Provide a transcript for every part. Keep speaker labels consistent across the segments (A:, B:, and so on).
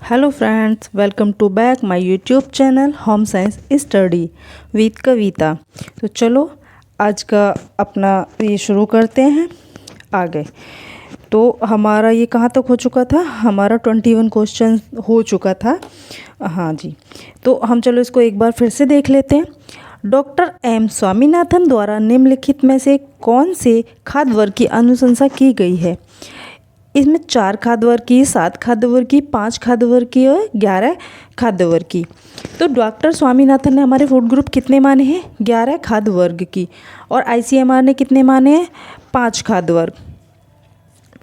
A: Hello friends, welcome to back my YouTube channel home science study with Kavita. तो चलो आज का अपना ये शुरू करते हैं आगे। तो हमारा ये कहाँ तक हो चुका था? हमारा 21 क्वेश्चन हो चुका था। हाँ जी, तो हम चलो इसको एक बार फिर से देख लेते हैं। डॉक्टर एम स्वामीनाथन द्वारा निम्नलिखित में से कौन से खाद्य वर्ग की अनुशंसा की गई है? इसमें 4 खाद्य वर्ग की, 7 खाद्य वर्ग की, 5 खाद्य वर्ग की और 11 खाद्य वर्ग की। तो डॉक्टर स्वामीनाथन ने हमारे फूड ग्रुप कितने माने हैं? 11 खाद्य वर्ग की। और आईसीएमआर ने कितने माने हैं? 5 खाद्य वर्ग।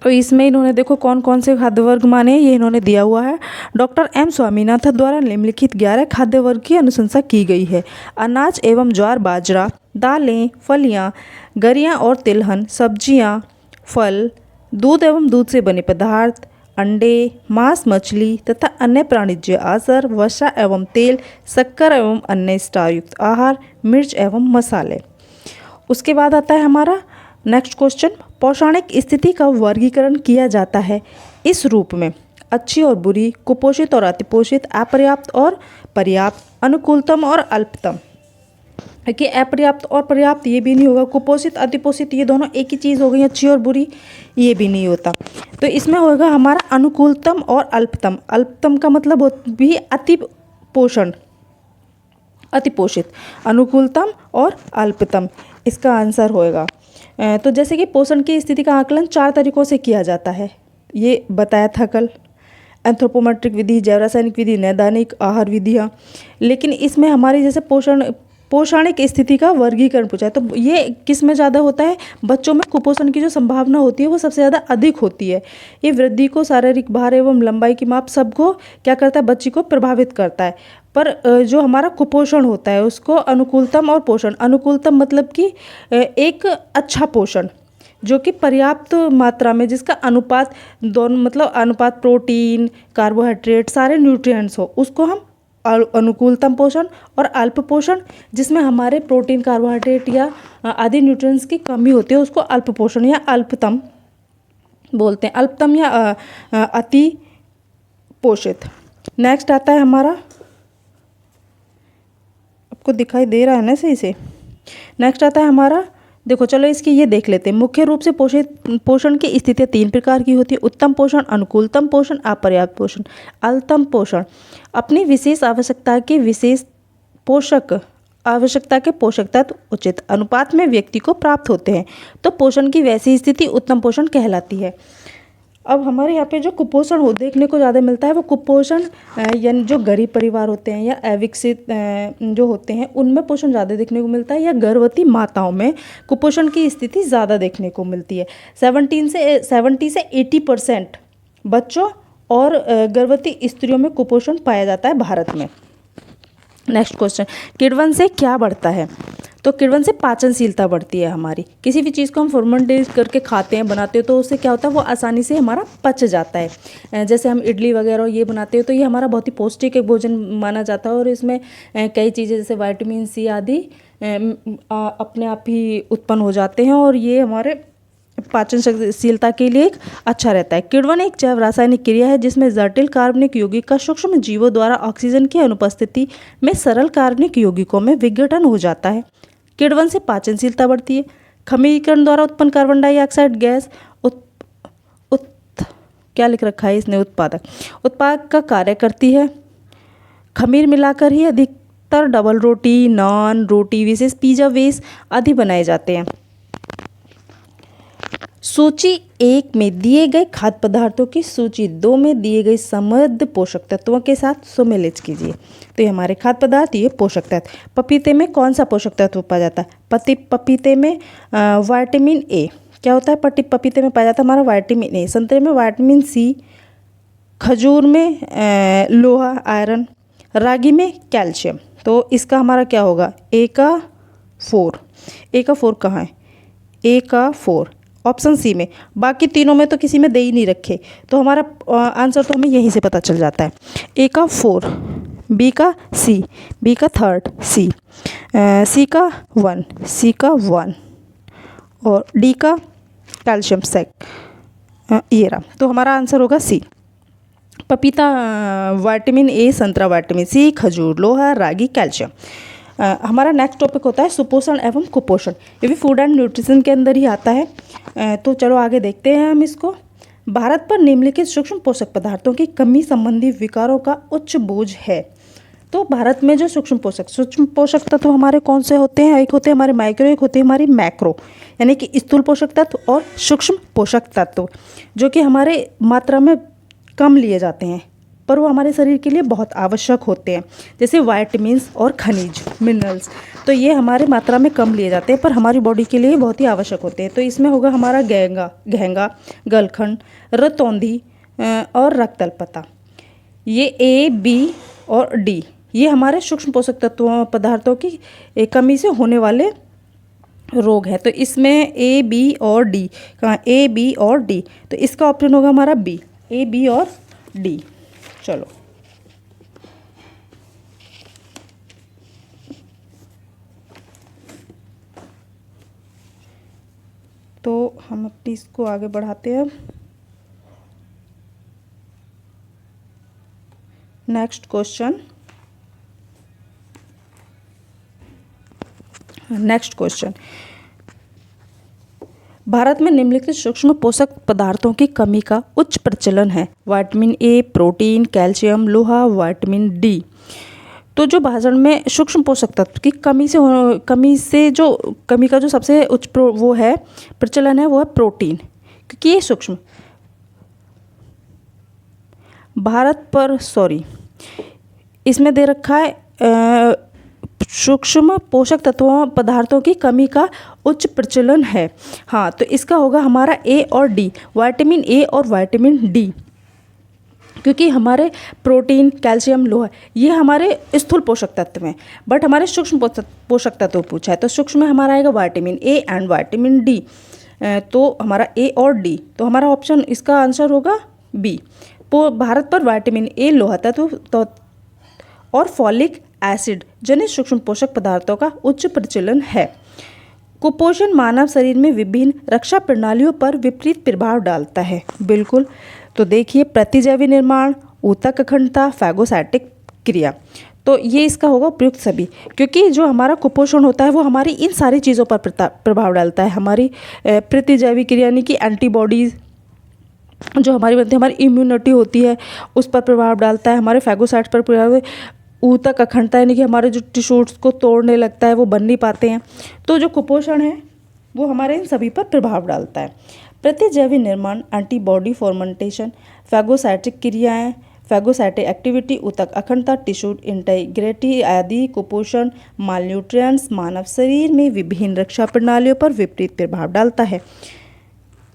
A: तो इसमें इन्होंने देखो कौन कौन से खाद्य वर्ग माने हैं, ये इन्होंने दिया हुआ है। डॉक्टर एम स्वामीनाथन द्वारा निम्नलिखित 11 खाद्य वर्ग की अनुशंसा की गई है। अनाज एवं ज्वार बाजरा, दालें, फलियां, गरियां और तिलहन, सब्जियां, फल, दूध एवं दूध से बने पदार्थ, अंडे, मांस, मछली तथा अन्य प्राणिज आहार, वसा एवं तेल, शक्कर एवं अन्य स्टारयुक्त आहार, मिर्च एवं मसाले। उसके बाद आता है हमारा नेक्स्ट क्वेश्चन। पौराणिक स्थिति का वर्गीकरण किया जाता है इस रूप में: अच्छी और बुरी, कुपोषित और अतिपोषित, अपर्याप्त और पर्याप्त, अनुकूलतम और अल्पतम। कि अपर्याप्त और पर्याप्त ये भी नहीं होगा, कुपोषित अतिपोषित ये दोनों एक ही चीज़ हो गई, अच्छी और बुरी ये भी नहीं होता। तो इसमें होगा हमारा अनुकूलतम और अल्पतम। अल्पतम का मतलब भी अति पोषण, अतिपोषित, अनुकूलतम और अल्पतम इसका आंसर होएगा। तो जैसे कि पोषण की स्थिति का आकलन 4 तरीकों से किया जाता है, ये बताया था कल। एंथ्रोपोमेट्रिक विधि, जैव रासायनिक विधि, नैदानिक आहार विधियाँ। लेकिन इसमें हमारी जैसे पौराणिक स्थिति का वर्गीकरण पूछा है, तो ये किस में ज़्यादा होता है? बच्चों में कुपोषण की जो संभावना होती है वो सबसे ज़्यादा अधिक होती है। ये वृद्धि को, शारीरिक भार एवं लंबाई की माप सबको क्या करता है? बच्ची को प्रभावित करता है। पर जो हमारा कुपोषण होता है उसको अनुकूलतम और पोषण, अनुकूलतम मतलब कि एक अच्छा पोषण जो कि पर्याप्त मात्रा में, जिसका अनुपात दोनों मतलब अनुपात प्रोटीन, कार्बोहाइड्रेट, सारे न्यूट्रिएंट्स हो, उसको हम अनुकूलतम पोषण। और अल्प पोषण जिसमें हमारे प्रोटीन, कार्बोहाइड्रेट या आदि न्यूट्रिएंट्स की कमी होती है उसको अल्प पोषण या अल्पतम बोलते हैं, अल्पतम या अति पोषित। नेक्स्ट आता है हमारा, आपको दिखाई दे रहा है ना सही से? नेक्स्ट आता है हमारा, देखो चलो इसकी ये देख लेते हैं। मुख्य रूप से पोषण की स्थितियाँ 3 प्रकार की होती है: उत्तम पोषण, अनुकूलतम पोषण, अपर्याप्त पोषण। अल्पतम पोषण अपनी विशेष आवश्यकता के पोषक तत्व उचित अनुपात में व्यक्ति को प्राप्त होते हैं, तो पोषण की वैसी स्थिति उत्तम पोषण कहलाती है। अब हमारे यहाँ पे जो कुपोषण हो देखने को ज़्यादा मिलता है वो कुपोषण यानी जो गरीब परिवार होते हैं या अविकसित जो होते हैं उनमें पोषण ज़्यादा देखने को मिलता है, या गर्भवती माताओं में कुपोषण की स्थिति ज़्यादा देखने को मिलती है। 70 से 80% बच्चों और गर्भवती स्त्रियों में कुपोषण पाया जाता है भारत में। नेक्स्ट क्वेश्चन, किण्वन से क्या बढ़ता है? तो किण्वन से पाचनशीलता बढ़ती है हमारी। किसी भी चीज़ को हम फर्मेंटेट करके खाते हैं, बनाते हैं, तो उससे क्या होता है? वो आसानी से हमारा पच जाता है। जैसे हम इडली वगैरह ये बनाते हैं तो ये हमारा बहुत ही पौष्टिक एक भोजन माना जाता है, और इसमें कई चीज़ें जैसे विटामिन सी आदि अपने आप ही उत्पन्न हो जाते हैं, और ये हमारे पाचनशीलता के लिए एक अच्छा रहता है। किण्वन एक जैव रासायनिक क्रिया है जिसमें जटिल कार्बनिक यौगिक का सूक्ष्म जीवों द्वारा ऑक्सीजन की अनुपस्थिति में सरल कार्बनिक यौगिकों में विघटन हो जाता है। किण्वन से पाचनशीलता बढ़ती है। खमीरीकरण द्वारा उत्पन्न कार्बन डाइऑक्साइड गैस क्या लिख रखा है इसने? उत्पादक का कार्य करती है। खमीर मिलाकर ही अधिकतर डबल रोटी, नान, रोटी, विशेष पिज्जा बेस आदि बनाए जाते हैं। सूची 1 में दिए गए खाद्य पदार्थों की सूची 2 में दिए गए समृद्ध पोषक तत्वों के साथ सुमेलित कीजिए। तो ये हमारे खाद्य पदार्थ, ये पोषक तत्व। पपीते में कौन सा पोषक तत्व पाया जाता है? पपीते में विटामिन ए क्या होता है? पपीते में पाया जाता है हमारा विटामिन ए। संतरे में विटामिन सी, खजूर में लोहा, आयरन, रागी में कैल्शियम। तो इसका हमारा क्या होगा? ए का 4 कहाँ है? ए का 4 ऑप्शन सी में। बाकी तीनों में तो किसी में दे ही नहीं रखे, तो हमारा आंसर तो हमें यहीं से पता चल जाता है। ए का 4, बी का सी, बी का 3 सी, सी का 1 और डी का कैल्शियम ये रहा। तो हमारा आंसर होगा सी। पपीता विटामिन ए, संतरा विटामिन सी, खजूर लोहा, रागी कैल्शियम। हमारा नेक्स्ट टॉपिक होता है सुपोषण एवं कुपोषण। ये भी फूड एंड न्यूट्रिशन के अंदर ही आता है। तो चलो आगे देखते हैं हम इसको। भारत पर निम्नलिखित सूक्ष्म पोषक पदार्थों की कमी संबंधी विकारों का उच्च बोझ है। तो भारत में जो सूक्ष्म पोषक तत्व हमारे कौन से होते हैं? एक होते हैं हमारे माइक्रो, एक होते हैं हमारी मैक्रो, यानी कि स्थूल पोषक तत्व और सूक्ष्म पोषक तत्व, जो कि हमारे मात्रा में कम लिए जाते हैं पर वो हमारे शरीर के लिए बहुत आवश्यक होते हैं। जैसे वाइटमिन्स और खनिज मिनरल्स, तो ये हमारे मात्रा में कम लिए जाते हैं पर हमारी बॉडी के लिए बहुत ही आवश्यक होते हैं। तो इसमें होगा हमारा घेंगा, गलखंड, रतौंधी और रक्तअल्पता। ये ए, बी और डी ये हमारे सूक्ष्म पोषक तत्वों पदार्थों की कमी से होने वाले रोग है। तो इसमें ए, बी और डी, कहाँ ए, बी और डी, तो इसका ऑप्शन होगा हमारा बी, ए, बी और डी। चलो तो हम अपनी इसको आगे बढ़ाते हैं। नेक्स्ट क्वेश्चन, भारत में निम्नलिखित सूक्ष्म पोषक पदार्थों की कमी का उच्च प्रचलन है। विटामिन ए, प्रोटीन, कैल्शियम, लोहा, विटामिन डी। तो जो भाषण में सूक्ष्म पोषक तत्व की कमी का जो सबसे उच्च प्रचलन है वो है प्रोटीन, क्योंकि ये सूक्ष्म इसमें दे रखा है सूक्ष्म पोषक तत्वों पदार्थों की कमी का उच्च प्रचलन है। हाँ, तो इसका होगा हमारा ए और डी, विटामिन ए और विटामिन डी, क्योंकि हमारे प्रोटीन, कैल्शियम, लोहा ये हमारे स्थूल पोषक तत्व हैं, बट हमारे सूक्ष्म पोषक तत्व पूछा है तो सूक्ष्म में हमारा आएगा vitamin A and vitamin D. तो हमारा ए और डी, तो हमारा ऑप्शन इसका आंसर होगा बी। भारत पर विटामिन ए, लोहा तत्व और फॉलिक एसिड जनित सूक्ष्म पोषक पदार्थों का उच्च प्रचलन है। कुपोषण मानव शरीर में विभिन्न रक्षा प्रणालियों पर विपरीत प्रभाव डालता है। बिल्कुल, तो देखिए प्रतिजैवी निर्माण, ऊतक अखंडता, फैगोसाइटिक क्रिया, तो ये इसका होगा उपयुक्त सभी, क्योंकि जो हमारा कुपोषण होता है वो हमारी इन सारी चीज़ों पर प्रभाव डालता है। हमारी प्रतिजैवी क्रिया यानी कि एंटीबॉडीज़ जो हमारी बनती है, हमारी इम्यूनिटी होती है उस पर प्रभाव डालता है, हमारे फैगोसाइट्स पर प्रभाव, ऊतक अखंडता यानी कि हमारे जो टिश्यूज को तोड़ने लगता है वो बन नहीं पाते हैं। तो जो कुपोषण है वो हमारे इन सभी पर प्रभाव डालता है। प्रतिजैवी निर्माण, एंटीबॉडी फॉर्मेंटेशन, फैगोसाइटिक क्रियाएं, फैगोसाइटिक एक्टिविटी, ऊतक अखंडता, टिश्यू इंटीग्रिटी आदि कुपोषण मालन्यूट्रिएंट्स मानव शरीर में विभिन्न रक्षा प्रणालियों पर विपरीत प्रभाव डालता है।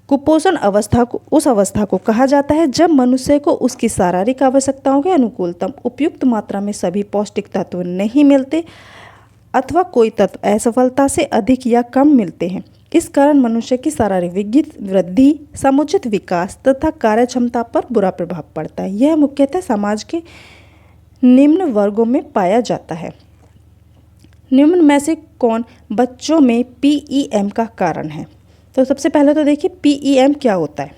A: कुपोषण अवस्था को उस अवस्था को कहा जाता है जब मनुष्य को उसकी शारीरिक आवश्यकताओं के अनुकूलतम उपयुक्त मात्रा में सभी पौष्टिक तत्व नहीं मिलते अथवा कोई तत्व असफलता से अधिक या कम मिलते हैं। इस कारण मनुष्य की शारीरिक वृद्धि, समुचित विकास तथा कार्यक्षमता पर बुरा प्रभाव पड़ता है। यह मुख्यतः समाज के निम्न वर्गों में पाया जाता है। निम्न में से कौन बच्चों में पीईएम का कारण है? तो सबसे पहले तो देखिए पीईएम क्या होता है।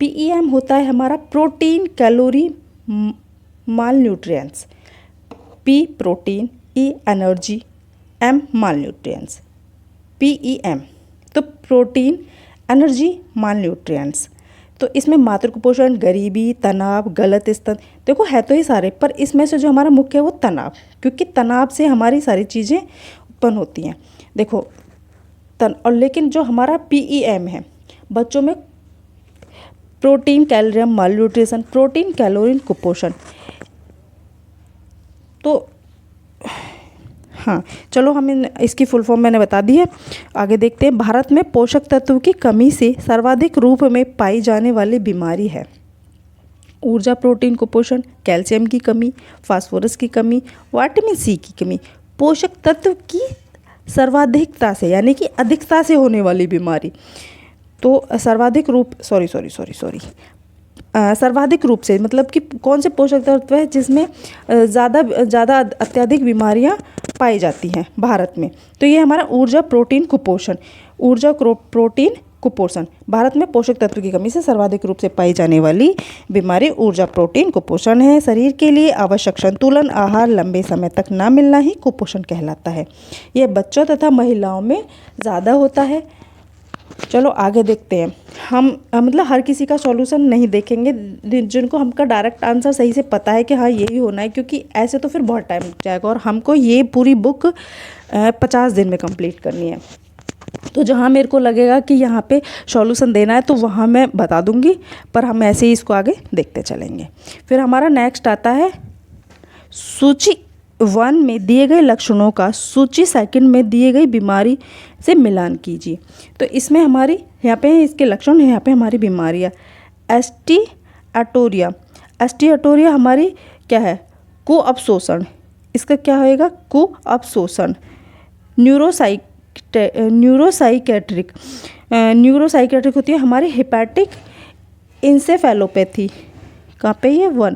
A: पीईएम होता है हमारा protein calorie malnutrients. P protein, E energy, M malnutrients. PEM तो प्रोटीन, एनर्जी, मालन्यूट्रिएंट्स। तो इसमें मातृ कुपोषण, गरीबी, तनाव, गलत स्तन, देखो है तो ये सारे, पर इसमें से जो हमारा मुख्य है वो तनाव, क्योंकि तनाव से हमारी सारी चीज़ें उत्पन्न होती हैं। देखो और लेकिन जो हमारा पीईएम है बच्चों में प्रोटीन कैलोरियम मालन्यूट्रिशन, प्रोटीन कैलोरी कुपोषण। तो हाँ चलो हम इसकी फुल फॉर्म मैंने बता दी है, आगे देखते हैं। भारत में पोषक तत्व की कमी से सर्वाधिक रूप में पाई जाने वाली बीमारी है ऊर्जा प्रोटीन कुपोषण, कैल्शियम की कमी, फास्फोरस की कमी, विटामिन सी की कमी। पोषक तत्व की सर्वाधिकता से यानी कि अधिकता से होने वाली बीमारी, तो सर्वाधिक रूप से मतलब कि कौन से पोषक तत्व है जिसमें ज़्यादा अत्यधिक बीमारियां पाई जाती हैं भारत में, तो ये हमारा ऊर्जा प्रोटीन कुपोषण, ऊर्जा प्रोटीन कुपोषण। भारत में पोषक तत्व की कमी से सर्वाधिक रूप से पाई जाने वाली बीमारी ऊर्जा प्रोटीन कुपोषण है। शरीर के लिए आवश्यक संतुलन आहार लंबे समय तक ना मिलना ही कुपोषण कहलाता है। यह बच्चों तथा महिलाओं में ज़्यादा होता है। चलो आगे देखते हैं। हम मतलब हर किसी का सॉल्यूशन नहीं देखेंगे, जिनको हमका डायरेक्ट आंसर सही से पता है कि हाँ यही होना है, क्योंकि ऐसे तो फिर बहुत टाइम लग जाएगा और हमको ये पूरी बुक 50 दिन में कंप्लीट करनी है। तो जहाँ मेरे को लगेगा कि यहाँ पे सॉल्यूशन देना है तो वहाँ मैं बता दूँगी, पर हम ऐसे ही इसको आगे देखते चलेंगे। फिर हमारा नेक्स्ट आता है सूची 1 में दिए गए लक्षणों का सूची 2 में दिए गई बीमारी से मिलान कीजिए। तो इसमें हमारी यहाँ पे इसके लक्षण हैं, यहाँ पे हमारी बीमारियाँ एस्टिएटोरिया। एस्टिएटोरिया हमारी क्या है? कुअवशोषण। इसका क्या होएगा? कुअवशोषण। न्यूरोसाइकेट्रिक होती है हमारी हेपेटिक इंसेफेलोपैथी। कहाँ पे ये 1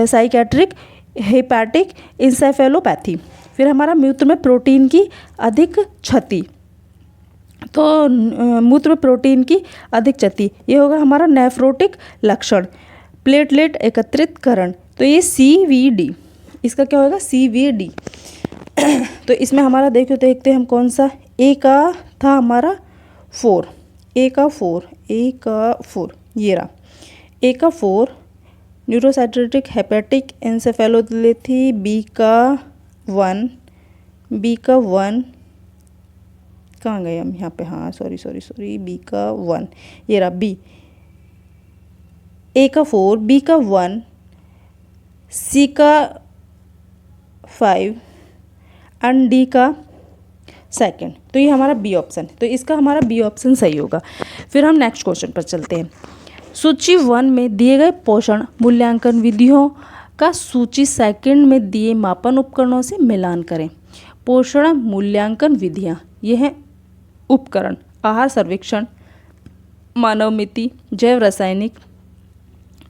A: साइकेट्रिक हेपेटिक इंसेफेलोपैथी। फिर हमारा मूत्र में प्रोटीन की अधिक क्षति, तो मूत्र में प्रोटीन की अधिक क्षति ये होगा हमारा नेफ्रोटिक लक्षण। प्लेटलेट एकत्रितकरण, तो ये CVD, इसका क्या होगा? CVD। तो इसमें हमारा देखते हैं हम कौन सा। ए का था हमारा 4, ए का 4 ये रहा। ए का 4 न्यूरोसाइकेट्रिक हेपेटिक एन्सेफेलोपैथी। बी का 1 कहाँ गए हम यहाँ पे? हाँ सॉरी बी का 1 ये रहा बी। ए का 4, बी का 1, सी का 5 एंड डी का 2। तो ये हमारा बी ऑप्शन, तो इसका हमारा बी ऑप्शन सही होगा। फिर हम नेक्स्ट क्वेश्चन पर चलते हैं। सूची 1 में दिए गए पोषण मूल्यांकन विधियों का सूची 2 में दिए मापन उपकरणों से मिलान करें। पोषण मूल्यांकन विधियाँ ये हैं उपकरण: आहार सर्वेक्षण, मानव मिति, जैव रासायनिक,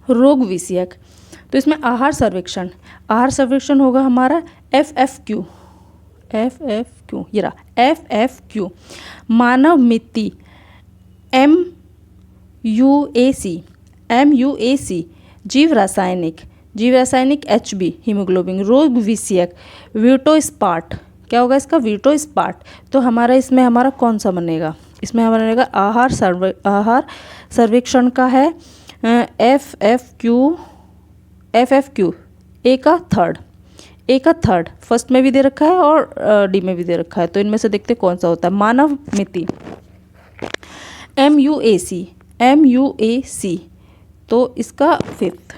A: रोग विषयक। तो इसमें आहार सर्वेक्षण होगा हमारा FFQ ये रहा FFQ। मानव मिति MUAC। जीव रासायनिक HB हीमोग्लोबिन। रोग विषयक वीटोस्पाट, क्या होगा इसका? वीटोस्पाट। तो हमारा इसमें हमारा कौन सा बनेगा? इसमें हमारा बनेगा आहार सर्वेक्षण का है FFQ ए का थर्ड फर्स्ट में भी दे रखा है और डी में भी दे रखा है। तो इनमें से देखते कौन सा होता है। मानव मिति MUAC, तो इसका 5th,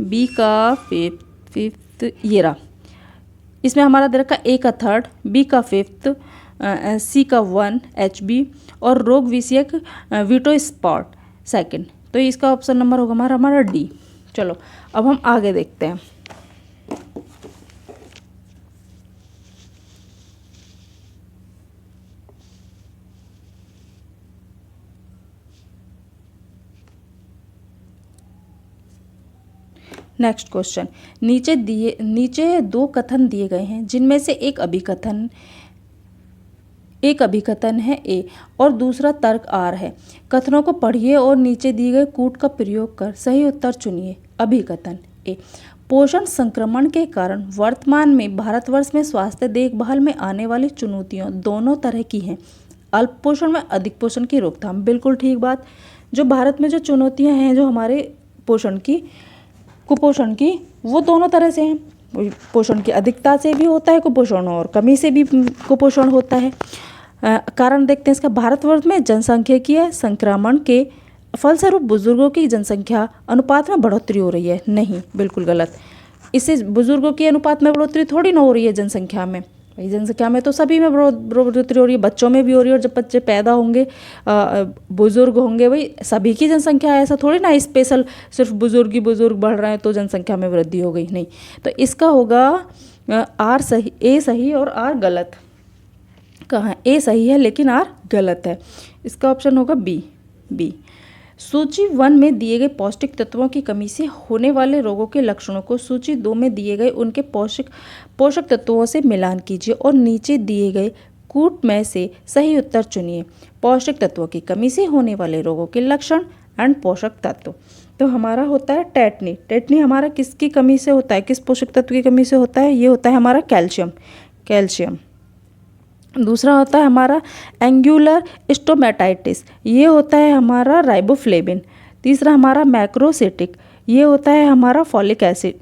A: बी का 5th ये रहा। इसमें हमारा दे रखा ए का 3rd, बी का 5th, सी का 1 HB और रोग विषयक वीटोस्पाट 2। तो इसका ऑप्शन नंबर होगा हमारा डी। चलो अब हम आगे देखते हैं। Next question. नीचे 2 कथन दिए गए हैं, जिनमें से एक अभिकथन है ए और दूसरा तर्क आर है। कथनों को पढ़िए और नीचे दिए गए कूट का प्रयोग कर सही उत्तर चुनिए। अभिकथन ए, पोषण संक्रमण के कारण वर्तमान में भारतवर्ष में स्वास्थ्य देखभाल में आने वाली चुनौतियां दोनों तरह की हैं। अल्प पोषण में अधिक पोषण की रोकथाम, बिल्कुल ठीक बात। जो भारत में जो चुनौतियां हैं जो हमारे कुपोषण की, वो दोनों तरह से हैं। पोषण की अधिकता से भी होता है कुपोषण और कमी से भी कुपोषण होता है। कारण देखते हैं इसका। भारतवर्ष में जनसांख्यिकीय संक्रमण के फलस्वरूप बुजुर्गों की जनसंख्या अनुपात में बढ़ोतरी हो रही है। नहीं, बिल्कुल गलत। इससे बुजुर्गों की अनुपात में बढ़ोतरी थोड़ी ना हो रही है जनसंख्या में। भाई जनसंख्या में तो सभी में बढ़ोतरी हो रही है, बच्चों में भी हो रही है। और जब बच्चे पैदा होंगे, बुजुर्ग होंगे, भाई सभी की जनसंख्या है, ऐसा थोड़ी ना स्पेशल सिर्फ बुजुर्ग बढ़ रहे हैं तो जनसंख्या में वृद्धि हो गई। नहीं, तो इसका होगा आर सही, ए सही और आर गलत। कहाँ? ए सही है लेकिन आर गलत है। इसका ऑप्शन होगा बी। सूची 1 में दिए गए पौष्टिक तत्वों की कमी से होने वाले रोगों के लक्षणों को सूची 2 में दिए गए उनके पोषक तत्वों से मिलान कीजिए और नीचे दिए गए कूट में से सही उत्तर चुनिए। पौष्टिक तत्वों की कमी से होने वाले रोगों के लक्षण एंड पोषक तत्व। तो हमारा होता है टेटनी। टेटनी हमारा किसकी कमी से होता है, किस पोषक तत्व की कमी से होता है? ये होता है हमारा कैल्शियम। दूसरा होता है हमारा एंगुलर स्टोमेटाइटिस, ये होता है हमारा राइबोफ्लेविन। तीसरा हमारा मैक्रोसिटिक, ये होता है हमारा फॉलिक एसिड।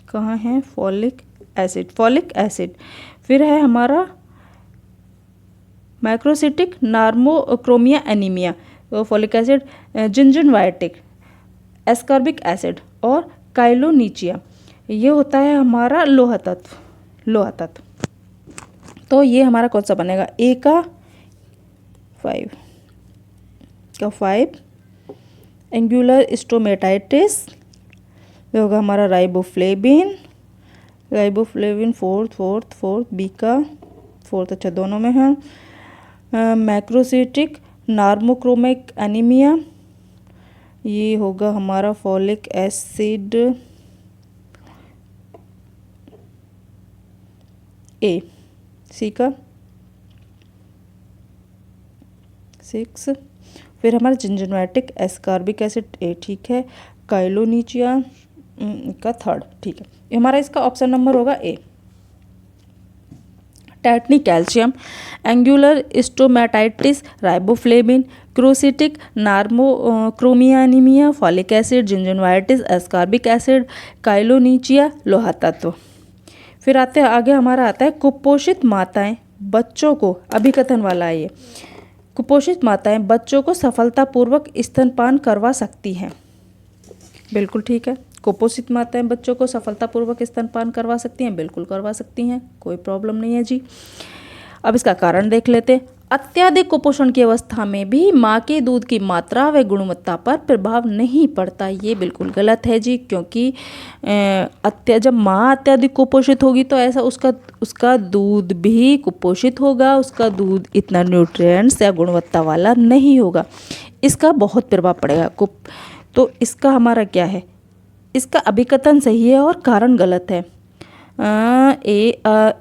A: कहाँ है फॉलिक एसिड। फिर है हमारा मैक्रोसिटिक नार्मोक्रोमिया एनीमिया, तो फॉलिक एसिड, जिंजिनवाइटिक, एस्कॉर्बिक एसिड और काइलोनीचिया, ये होता है हमारा लोहा तत्व। तो ये हमारा कौन सा बनेगा? ए का 5 एंगुलर स्टोमेटाइटिस, ये होगा हमारा राइबोफ्लेविन फोर्थ, बी का 4, अच्छा दोनों में है। मैक्रोसिटिक नार्मोक्रोमिक एनीमिया, ये होगा हमारा फॉलिक एसिड ए, सी का 6। फिर हमारा जिंजिनवाइटिक एस्कॉर्बिक एसिड ए, ठीक है। काइलोनीचिया का 3rd, ठीक है। हमारा इसका ऑप्शन नंबर होगा A. Tetany calcium, angular stomatitis riboflavin, क्रोसिटिक normochromia anaemia, folic acid, gingivitis, ascorbic acid, koilonychia, लोहा तत्व। फिर आगे हमारा आता है कुपोषित माताएं बच्चों को, अभिकथन वाला है ये। कुपोषित माताएं बच्चों को सफलतापूर्वक स्तनपान करवा सकती हैं। बिल्कुल ठीक है, कुपोषित माताएं बच्चों को सफलतापूर्वक स्तनपान करवा सकती हैं, बिल्कुल करवा सकती हैं, कोई प्रॉब्लम नहीं है जी। अब इसका कारण देख लेते हैं। अत्यधिक कुपोषण की अवस्था में भी माँ के दूध की मात्रा व गुणवत्ता पर प्रभाव नहीं पड़ता, ये बिल्कुल गलत है जी, क्योंकि जब माँ अत्यधिक कुपोषित होगी तो ऐसा उसका दूध भी कुपोषित होगा, उसका दूध इतना न्यूट्रिएंट्स या गुणवत्ता वाला नहीं होगा, इसका बहुत प्रभाव पड़ेगा। तो इसका हमारा क्या है? इसका अभिकथन सही है और कारण गलत है।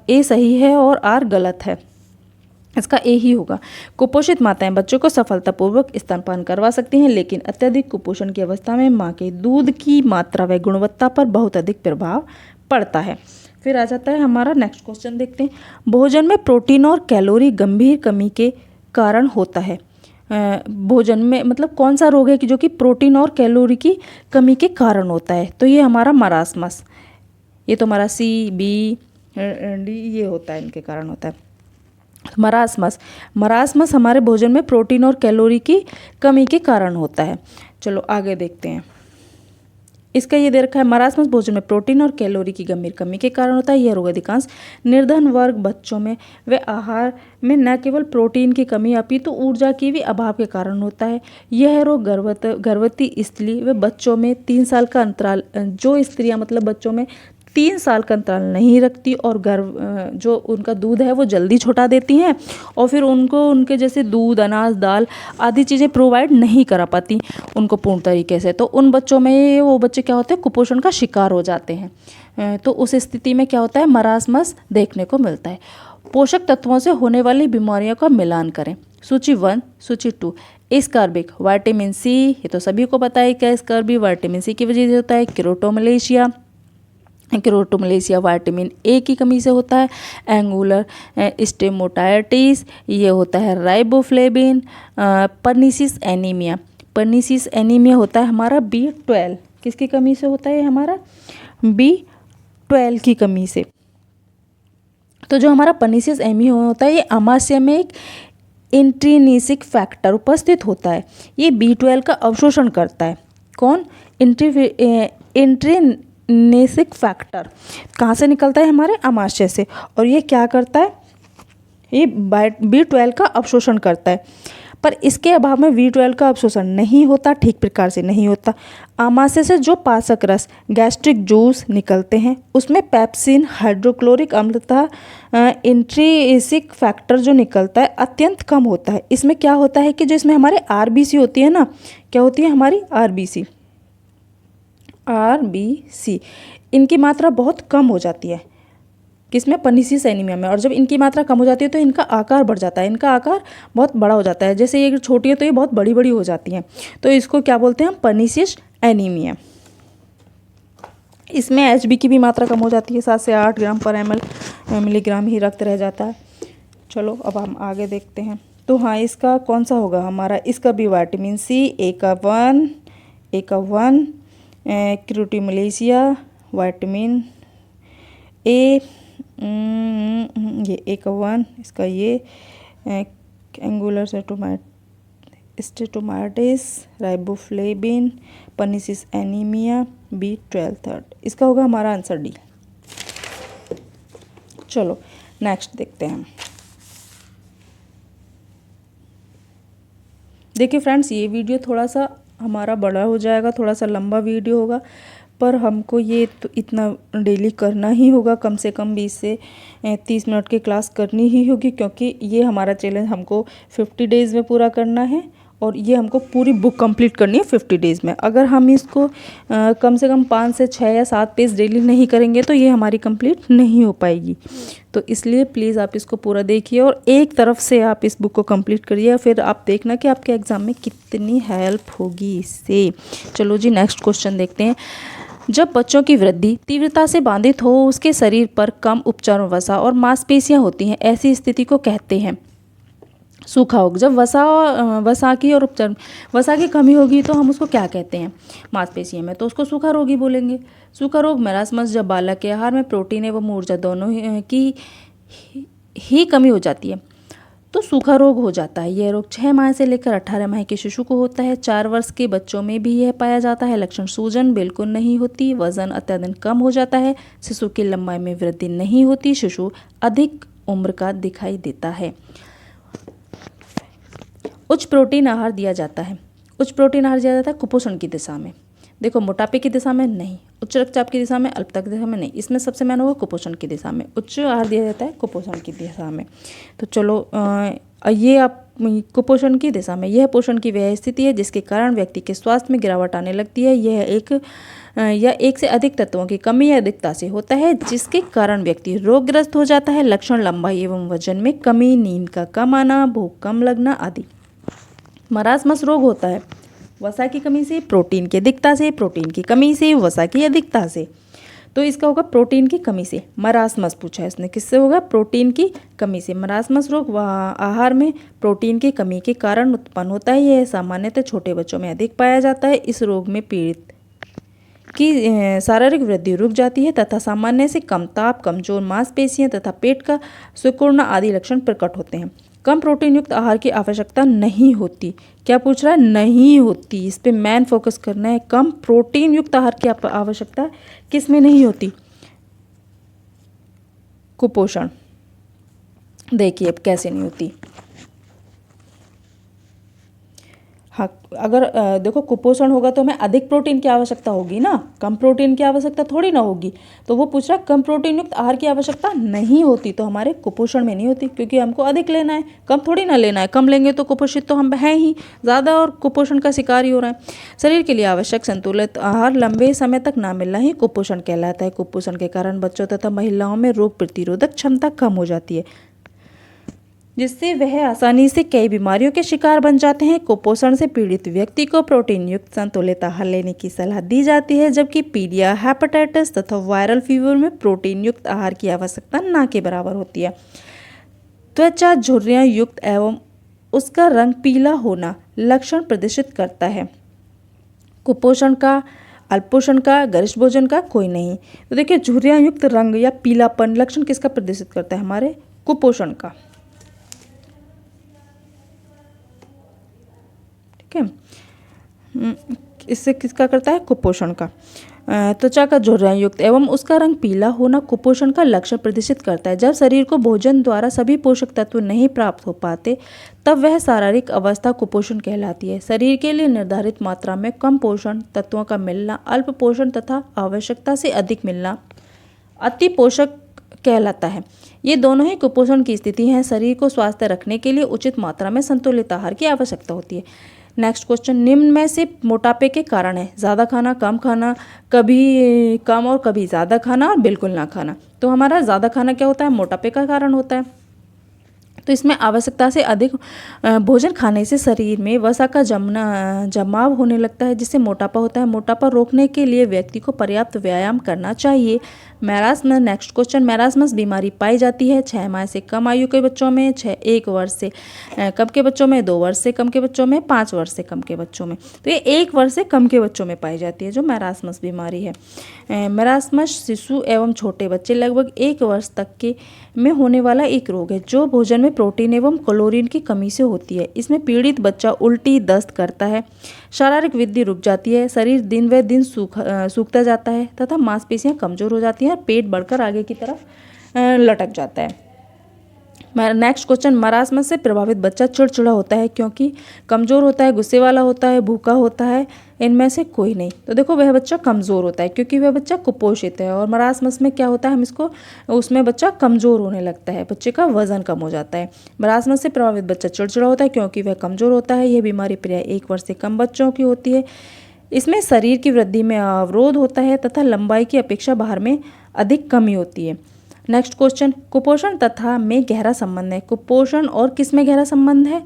A: ए सही है और आर गलत है, इसका ए ही होगा। कुपोषित माताएं बच्चों को सफलतापूर्वक स्तनपान करवा सकती हैं, लेकिन अत्यधिक कुपोषण की अवस्था में मां के दूध की मात्रा व गुणवत्ता पर बहुत अधिक प्रभाव पड़ता है। फिर आ जाता है हमारा नेक्स्ट क्वेश्चन, देखते हैं। भोजन में प्रोटीन और कैलोरी गंभीर कमी के कारण होता है। भोजन में मतलब कौन सा रोग है कि जो कि प्रोटीन और कैलोरी की कमी के कारण होता है? तो ये हमारा मरासमस, ये तो हमारा सी बी डी ये होता है, इनके कारण होता है मरासमस हमारे भोजन में प्रोटीन और कैलोरी की कमी के कारण होता है। चलो आगे देखते हैं। इसका ये दे रखा है, मरासमस भोजन में प्रोटीन और कैलोरी की गंभीर कमी के कारण होता है। यह रोग अधिकांश निर्धन वर्ग बच्चों में व आहार में न केवल प्रोटीन की कमी अपितु ऊर्जा की भी अभाव के कारण होता है। यह रोग गर्भवती स्त्री व बच्चों में 3 साल का अंतराल, जो स्त्रियां मतलब बच्चों में 3 साल का अंतराल नहीं रखती और जो उनका दूध है वो जल्दी छुटा देती हैं और फिर उनको उनके जैसे दूध, अनाज, दाल आदि चीज़ें प्रोवाइड नहीं करा पाती उनको पूर्ण तरीके से, तो उन बच्चों में वो बच्चे क्या होते हैं, कुपोषण का शिकार हो जाते हैं। तो उस स्थिति में क्या होता है, मरासमस देखने को मिलता है। पोषक तत्वों से होने वाली बीमारियों का मिलान करें। सूची 1, सूची 2। एस्कॉर्बिक, विटामिन सी, ये तो सभी को पता है कि एस्कॉर्बिक विटामिन सी की वजह से होता है। क्रोटोमलेशिया विटामिन ए की कमी से होता है। एंगुलर स्टेमोटाइटिस, ये होता है राइबोफ्लेविन। पर्निसिस एनीमिया होता है हमारा B12, किसकी कमी से होता है? हमारा B12 की कमी से। तो जो हमारा पर्निसिस एनीमिया होता है, ये आमाशय में एक इंट्रिनिसिक फैक्टर उपस्थित होता है, ये B12 का अवशोषण करता है। कौन? इंट्रिनिसिक फैक्टर कहाँ से निकलता है? हमारे आमाशय से। और ये क्या करता है? ये B12 का अवशोषण करता है, पर इसके अभाव में B12 का अवशोषण नहीं होता, ठीक प्रकार से नहीं होता। आमाशय से जो पाचक रस, गैस्ट्रिक जूस निकलते हैं, उसमें पेप्सिन, हाइड्रोक्लोरिक अम्ल तथा इंट्रिनिसिक फैक्टर जो निकलता है अत्यंत कम होता है। इसमें क्या होता है कि जो इसमें हमारे RBC होती है ना, क्या होती है हमारी RBC, इनकी मात्रा बहुत कम हो जाती है। किसमें, पर्नीशियस एनीमिया में। और जब इनकी मात्रा कम हो जाती है तो इनका आकार बढ़ जाता है, इनका आकार बहुत बड़ा हो जाता है। जैसे ये छोटी है तो ये बहुत बड़ी बड़ी हो जाती हैं, तो इसको क्या बोलते हैं हम, पर्नीशियस एनीमिया। इसमें HB की भी मात्रा कम हो जाती है, 7 से 8 ग्राम पर मिलीग्राम ही रक्त रह जाता है। चलो अब हम आगे देखते हैं। तो हाँ, इसका कौन सा होगा हमारा, इसका भी विटामिन C, ए का वन, क्रूटिमलेशिया, विटामिन ए, ये ए का वन, इसका ये angular stomatitis, riboflavin, pernicious anaemia, B12 third. इसका होगा हमारा आंसर D। चलो नेक्स्ट देखते हैं। देखिए फ्रेंड्स, ये वीडियो थोड़ा सा हमारा बड़ा हो जाएगा, थोड़ा सा लंबा वीडियो होगा, पर हमको ये तो इतना डेली करना ही होगा, कम से कम 20 से 30 मिनट की क्लास करनी ही होगी, क्योंकि ये हमारा चैलेंज हमको 50 डेज़ में पूरा करना है और ये हमको पूरी बुक कंप्लीट करनी है 50 डेज़ में। अगर हम इसको कम से कम 5 से 6 या 7 पेज डेली नहीं करेंगे तो ये हमारी कंप्लीट नहीं हो पाएगी। तो इसलिए प्लीज़ आप इसको पूरा देखिए और एक तरफ से आप इस बुक को कंप्लीट करिए, फिर आप देखना कि आपके एग्ज़ाम में कितनी हेल्प होगी इससे। चलो जी नेक्स्ट क्वेश्चन देखते हैं। जब बच्चों की वृद्धि तीव्रता से बाधित हो, उसके शरीर पर कम उपचार वसा और मांसपेशियां होती हैं, ऐसी स्थिति को कहते हैं सूखा रोग। जब वसा की और उपचार वसा की कमी होगी तो हम उसको क्या कहते हैं, मांसपेशियों में, तो उसको सूखा रोग ही बोलेंगे। सूखा रोग मरासमस, जब बालक के आहार में प्रोटीन एवं ऊर्जा दोनों की ही कमी हो जाती है तो सूखा रोग हो जाता है। यह रोग 6 माह से लेकर 18 माह के शिशु को होता है। 4 वर्ष के बच्चों में भी यह पाया जाता है। लक्षण, सूजन बिल्कुल नहीं होती, वजन अत्यधिक कम हो जाता है, शिशु की लंबाई में वृद्धि नहीं होती, शिशु अधिक उम्र का दिखाई देता है। उच्च प्रोटीन आहार दिया जाता है। उच्च प्रोटीन आहार दिया जाता है कुपोषण की दिशा में। देखो, मोटापे की दिशा में नहीं, उच्च रक्तचाप की दिशा में, अल्पता की दिशा में नहीं, इसमें सबसे मेन होगा कुपोषण की दिशा में। उच्च आहार दिया जाता है कुपोषण की दिशा में। तो चलो ये आप कुपोषण की दिशा में, यह पोषण की वह स्थिति है जिसके कारण व्यक्ति के स्वास्थ्य में गिरावट आने लगती है। यह एक से अधिक तत्वों की कमी या अधिकता से होता है, जिसके कारण व्यक्ति रोगग्रस्त हो जाता है। लक्षण, लंबाई एवं वजन में कमी, नींद का कम आना, भूख कम लगना आदि। मरासमस रोग होता है वसा की कमी से, प्रोटीन की अधिकता से, प्रोटीन की कमी से, वसा की अधिकता से। तो इसका होगा प्रोटीन की कमी से। मरासमस पूछा है इसने, किससे होगा, प्रोटीन की कमी से। मरासमस रोग आहार में प्रोटीन की कमी के कारण उत्पन्न होता है। यह सामान्यतः छोटे बच्चों में अधिक पाया जाता है। इस रोग में पीड़ित की शारीरिक वृद्धि रुक जाती है तथा सामान्य से कम ताप, कमजोर मांसपेशियां तथा पेट का सिकुड़ना आदि लक्षण प्रकट होते हैं। कम प्रोटीन युक्त आहार की आवश्यकता नहीं होती। क्या पूछ रहा है, नहीं होती, इस पे मैन फोकस करना है। कम प्रोटीन युक्त आहार की आवश्यकता किस में नहीं होती, कुपोषण। देखिए अब कैसे नहीं होती। हाँ, अगर देखो कुपोषण होगा तो हमें अधिक प्रोटीन की आवश्यकता होगी ना, कम प्रोटीन की आवश्यकता थोड़ी ना होगी। तो वो पूछ रहा है कम प्रोटीन युक्त आहार की आवश्यकता नहीं होती, तो हमारे कुपोषण में नहीं होती, क्योंकि हमको अधिक लेना है, कम थोड़ी ना लेना है। कम लेंगे तो कुपोषित तो हम हैं ही ज़्यादा और कुपोषण का शिकार ही हो रहा है। शरीर के लिए आवश्यक संतुलित आहार लंबे समय तक ना मिलना ही कुपोषण कहलाता है। कुपोषण के कारण बच्चों तथा महिलाओं में रोग प्रतिरोधक क्षमता कम हो जाती है, जिससे वह आसानी से कई बीमारियों के शिकार बन जाते हैं। कुपोषण से पीड़ित व्यक्ति को प्रोटीन युक्त संतुलित आहार लेने की सलाह दी जाती है, जबकि पीलिया, हेपेटाइटिस तथा वायरल फीवर में प्रोटीन युक्त आहार की आवश्यकता ना के बराबर होती है। त्वचा झुर्रियाँ युक्त एवं उसका रंग पीला होना लक्षण प्रदर्शित करता है। कुपोषण का, अल्पोषण का, गरिष्ठ भोजन का कोई नहीं। तो देखिए, झुर्रियाँ युक्त रंग या पीलापन लक्षण किसका प्रदर्शित करता है, हमारे कुपोषण का। इससे किसका करता है, कुपोषण का। त्वचा का झुर्रियाँ युक्त एवं उसका रंग पीला होना कुपोषण का लक्षण प्रदर्शित करता है। जब शरीर को भोजन द्वारा सभी पोषक तत्व नहीं प्राप्त हो पाते तब वह शारीरिक अवस्था कुपोषण कहलाती है। शरीर के लिए निर्धारित मात्रा में कम पोषण तत्वों का मिलना अल्प पोषण तथा आवश्यकता से अधिक मिलना अति पोषक कहलाता है। ये दोनों ही कुपोषण की स्थिति हैं। शरीर को स्वस्थ रखने के लिए उचित मात्रा में संतुलित आहार की आवश्यकता होती है। नेक्स्ट क्वेश्चन, निम्न में से मोटापे के कारण है? ज़्यादा खाना, कम खाना, कभी कम और कभी ज़्यादा खाना और बिल्कुल ना खाना। तो हमारा ज़्यादा खाना क्या होता है? मोटापे का कारण होता है। तो इसमें आवश्यकता से अधिक भोजन खाने से शरीर में वसा का जमाव होने लगता है, जिससे मोटापा होता है। मोटापा रोकने के लिए व्यक्ति को पर्याप्त व्यायाम करना चाहिए। मैरास्मस, नेक्स्ट क्वेश्चन, मैरास्मस बीमारी पाई जाती है 6 माह से कम आयु के बच्चों में, 1 वर्ष से कम के बच्चों में, 2 वर्ष से कम के बच्चों में, 5 वर्ष से कम के बच्चों में। तो ये 1 वर्ष से कम के बच्चों में पाई जाती है जो मैरास्मस बीमारी है। मैरास्मस शिशु एवं छोटे बच्चे लगभग 1 वर्ष तक के में होने वाला एक रोग है जो भोजन में प्रोटीन एवं क्लोरीन की कमी से होती है। इसमें पीड़ित बच्चा उल्टी, दस्त करता है, शारीरिक वृद्धि रुक जाती है, शरीर दिन व दिन सूखता जाता है तथा मांसपेशियां कमजोर हो जाती हैं और पेट बढ़कर आगे की तरफ लटक जाता है। नेक्स्ट क्वेश्चन, मरासमस से प्रभावित बच्चा चिड़चिड़ा होता है क्योंकि कमज़ोर होता है, गुस्से वाला होता है, भूखा होता है, इनमें से कोई नहीं। तो देखो वह बच्चा कमज़ोर होता है क्योंकि वह बच्चा कुपोषित है। और मरासमस में क्या होता है, हम इसको उसमें बच्चा कमज़ोर होने लगता है, बच्चे का वजन कम हो जाता है। मरासमस से प्रभावित बच्चा चिड़चिड़ा होता है क्योंकि वह कमज़ोर होता है। यह बीमारी प्राय 1 वर्ष से कम बच्चों की होती है। इसमें शरीर की वृद्धि में अवरोध होता है तथा लंबाई की अपेक्षा बाहर में अधिक कमी होती है। नेक्स्ट क्वेश्चन, कुपोषण तथा में गहरा संबंध है। कुपोषण और किस में गहरा संबंध है?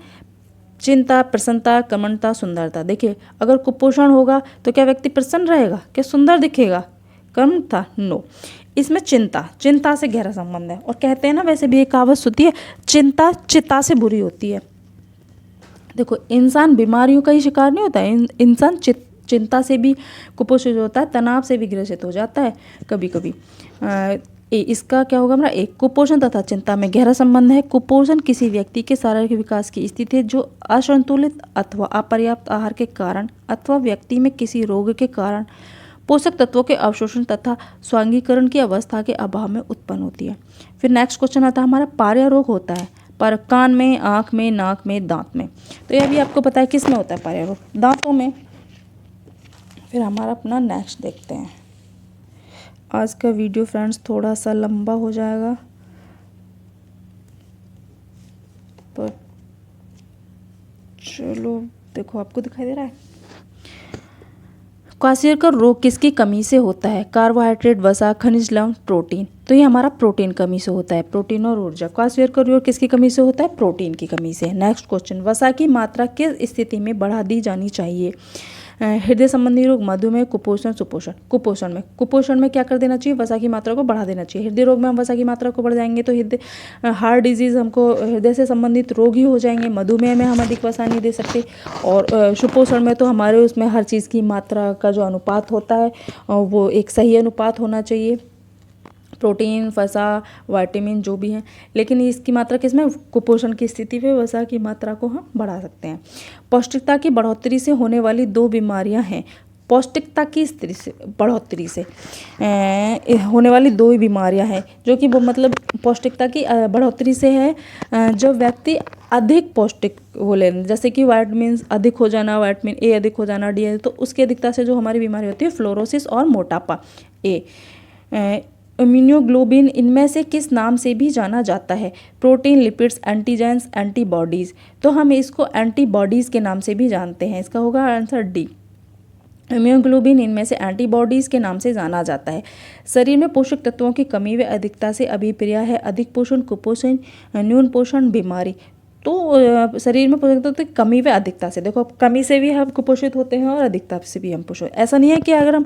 A: चिंता, प्रसन्नता, कर्मठता, सुंदरता। देखिए अगर कुपोषण होगा तो क्या व्यक्ति प्रसन्न रहेगा, क्या सुंदर दिखेगा? कर्मठता, नो। इसमें चिंता से गहरा संबंध है। और कहते हैं ना, वैसे भी एक कहावत होती है, चिंता चिता से बुरी होती है। देखो इंसान बीमारियों का ही शिकार नहीं होता है, इंसान चिंता से भी कुपोषित होता है, तनाव से भी ग्रसित हो जाता है कभी कभी। इसका क्या होगा हमारा? एक, कुपोषण तथा चिंता में गहरा संबंध है। कुपोषण किसी व्यक्ति के शारीरिक विकास की स्थिति है जो असंतुलित अथवा अपर्याप्त आहार के कारण अथवा व्यक्ति में किसी रोग के कारण पोषक तत्वों के अवशोषण तथा स्वांगीकरण की अवस्था के अभाव में उत्पन्न होती है। फिर नेक्स्ट क्वेश्चन आता है हमारा, पार्या रोग होता है पर कान में, आँख में, नाक में, दांत में। तो यह भी आपको पता है किस में होता है पार्या रोग? दांतों में। फिर हमारा अपना नेक्स्ट देखते हैं। आज का वीडियो फ्रेंड्स थोड़ा सा लंबा हो जाएगा, पर चलो देखो आपको दिखाई दे रहा है। क्वार्सियर रोग किसकी कमी से होता है? कार्बोहाइड्रेट, वसा, खनिज लवण, प्रोटीन। तो ये हमारा प्रोटीन कमी से होता है, प्रोटीन और ऊर्जा। क्वार्सियर रोग किसकी कमी से होता है? प्रोटीन की कमी से। नेक्स्ट क्वेश्चन, वसा की मात्रा किस स्थिति में बढ़ा दी जानी चाहिए? हृदय संबंधी रोग, मधुमेह, कुपोषण, सुपोषण। कुपोषण में क्या कर देना चाहिए? वसा की मात्रा को बढ़ा देना चाहिए। हृदय रोग में हम वसा की मात्रा को बढ़ जाएंगे तो हार्ट डिजीज, हमको हृदय से संबंधित रोग ही हो जाएंगे। मधुमेह में हम अधिक वसा नहीं दे सकते। और सुपोषण में तो हमारे उसमें हर चीज़ की मात्रा का जो अनुपात होता है वो एक सही अनुपात होना चाहिए, प्रोटीन, वसा, विटामिन जो भी हैं। लेकिन इसकी मात्रा किसमें? कुपोषण की स्थिति में वसा की मात्रा को हम बढ़ा सकते हैं। पौष्टिकता की बढ़ोतरी से होने वाली 2 बीमारियां हैं। पौष्टिकता की बढ़ोतरी से होने वाली 2 बीमारियां हैं जो कि वो मतलब पौष्टिकता की बढ़ोतरी से है। जब व्यक्ति अधिक पौष्टिक वो ले, जैसे कि वाइटमिन अधिक हो जाना, विटामिन ए अधिक हो जाना, डी, तो उसकी अधिकता से जो हमारी बीमारी होती है फ्लोरोसिस और मोटापा। इम्यूनोग्लोबिन इनमें से किस नाम से भी जाना जाता है? Protein, lipids, antigens, antibodies. तो हम इसको एंटीबॉडीज़ के नाम से भी जानते हैं। इसका होगा आंसर डी। इम्यूनोग्लोबिन इनमें से एंटीबॉडीज़ के नाम से जाना जाता है। शरीर में पोषक तत्वों की कमी व अधिकता से अभिप्राय है अधिक पोषण, कुपोषण, न्यून पोषण, बीमारी। तो शरीर में पोषक तत्व की कमी व अधिकता से, देखो कमी से भी हम कुपोषित होते हैं और अधिकता से भी हम पोषित। ऐसा नहीं है कि अगर हम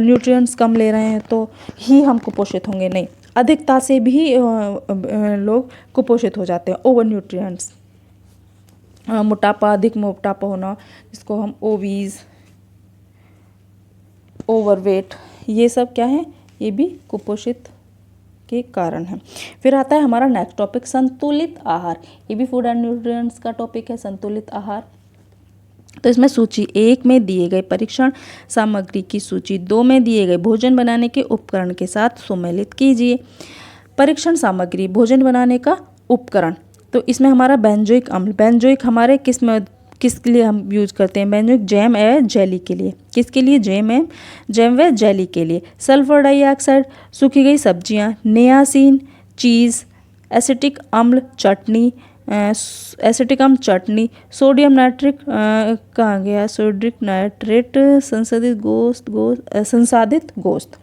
A: न्यूट्रिएंट्स कम ले रहे हैं तो ही हम कुपोषित होंगे, नहीं, अधिकता से भी लोग कुपोषित हो जाते हैं। ओवर न्यूट्रिएंट्स, मोटापा, अधिक मोटापा होना, जिसको हम ओबीज, ओवरवेट, ये सब क्या है? ये भी कुपोषित के कारण है। फिर आता है हमारा नेक्स्ट टॉपिक, संतुलित आहार। ये भी फूड एंड न्यूट्रिएंट्स का टॉपिक है, संतुलित आहार। तो इसमें सूची 1 में दिए गए परीक्षण सामग्री की सूची 2 में दिए गए भोजन बनाने के उपकरण के साथ सम्मिलित कीजिए। परीक्षण सामग्री, भोजन बनाने का उपकरण। तो इसमें हमारा बेंजोइक अम्ल, बेंजोइक हमारे किसके लिए हम यूज करते हैं? बेंजोइक जैम एवं जेली के लिए। किसके लिए? जैम व जेली के लिए। सल्फर डाइऑक्साइड, सूखी गई सब्जियां, नियासिन, चीज़, एसिटिक अम्ल, चटनी, एसिटिक अम्ल चटनी, सोडियम नाइट्रिक कहाँ गया, सोडिक नाइट्रेट, संसाधित गोश्त।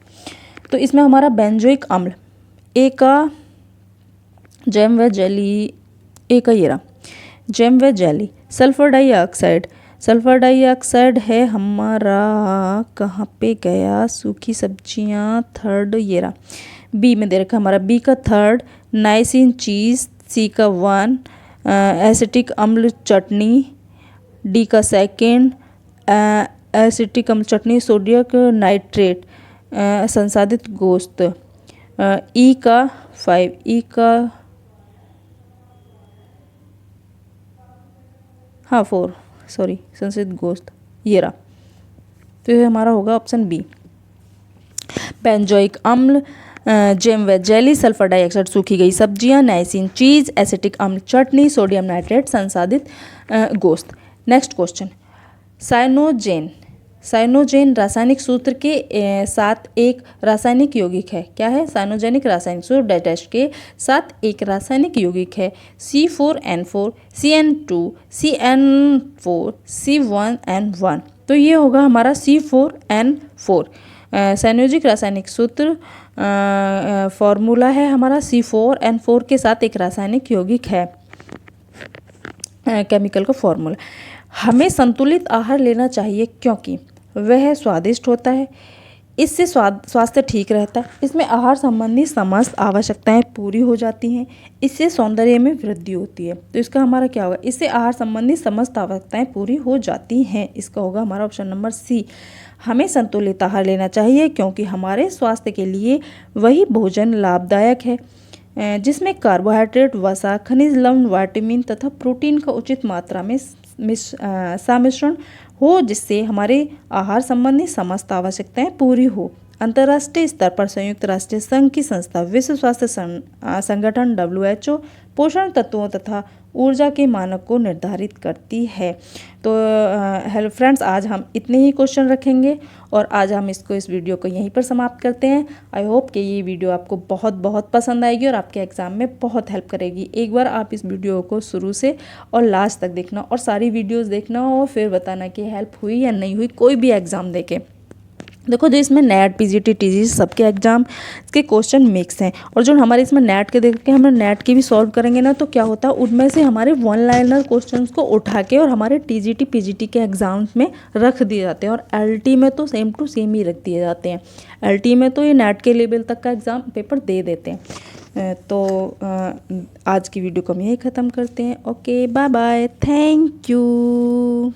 A: तो इसमें हमारा बेंजोइक अम्ल, ए का जैम व जेली, ए का ये रहा जैम व jelly. Sulphur dioxide, sulphur dioxide है हमारा कहाँ पे गया, सूखी सब्जियाँ, थर्ड ये रहा बी में दे रखा हमारा, बी का थर्ड नाइसिन चीज़, सी का 1 एसिटिक अम्ल चटनी, डी का सेकेंड एसिटिक अम्ल चटनी सोडियम नाइट्रेट संसाधित गोश्त, ई का 5, ई का 4 सॉरी संसाधित गोश्त ये रहा। तो ये हमारा होगा ऑप्शन बी। बेंजोइक अम्ल, जेम व जेली, सल्फर डाइऑक्साइड सूखी गई सब्जियां, नाइसिन चीज़, एसिटिक अम्ल चटनी, सोडियम नाइट्रेट संसाधित गोश्त। नेक्स्ट क्वेश्चन, साइनोजेन, साइनोजेन रासायनिक सूत्र के साथ एक रासायनिक यौगिक है। क्या है, साइनोजेनिक रासायनिक सूत्र डैश के साथ एक रासायनिक यौगिक है, C4N4, CN2, CN4, C1N1। तो ये होगा हमारा C4N4। संयोजिक रासायनिक सूत्र फॉर्मूला है हमारा C4N4 के साथ एक रासायनिक यौगिक है, केमिकल का फॉर्मूला। हमें संतुलित आहार लेना चाहिए क्योंकि वह स्वादिष्ट होता है, इससे स्वास्थ्य ठीक रहता है, इसमें आहार संबंधी समस्त आवश्यकताएं पूरी हो जाती हैं, इससे सौंदर्य में वृद्धि होती है। तो इसका हमारा क्या होगा, इससे आहार संबंधी समस्त आवश्यकताएं पूरी हो जाती हैं। इसका होगा हमारा ऑप्शन नंबर सी। हमें संतुलित आहार लेना चाहिए क्योंकि हमारे स्वास्थ्य के लिए वही भोजन लाभदायक है जिसमें कार्बोहाइड्रेट, वसा, खनिज लवण, विटामिन तथा प्रोटीन का उचित मात्रा में सम्मिश्रण हो, जिससे हमारे आहार संबंधी समस्त आवश्यकताएं पूरी हो। अंतर्राष्ट्रीय स्तर पर संयुक्त राष्ट्र संघ की संस्था विश्व स्वास्थ्य संगठन WHO पोषण तत्वों तथा ऊर्जा के मानक को निर्धारित करती है। तो हेलो फ्रेंड्स, आज हम इतने ही क्वेश्चन रखेंगे और आज हम इस वीडियो को यहीं पर समाप्त करते हैं। आई होप कि ये वीडियो आपको बहुत बहुत पसंद आएगी और आपके एग्ज़ाम में बहुत हेल्प करेगी। एक बार आप इस वीडियो को शुरू से और लास्ट तक देखना और सारी वीडियोस देखना और फिर बताना कि हेल्प हुई या नहीं हुई कोई भी एग्ज़ाम देके। देखो, जो इसमें नेट, PGT, TGT सबके एग्जाम के क्वेश्चन मिक्स हैं और जो हमारे इसमें नेट के देख के हम नेट के भी सॉल्व करेंगे ना, तो क्या होता है उनमें से हमारे 1 लाइनर क्वेश्चंस को उठा के और हमारे TGT, PGT के एग्जाम्स में रख दिए जाते हैं और LT में तो सेम टू सेम ही रख दिए जाते हैं। LT में तो ये नेट के लेवल तक का एग्ज़ाम पेपर दे देते हैं। तो आज की वीडियो को हम यही ख़त्म करते हैं। Okay, bye bye, thank you.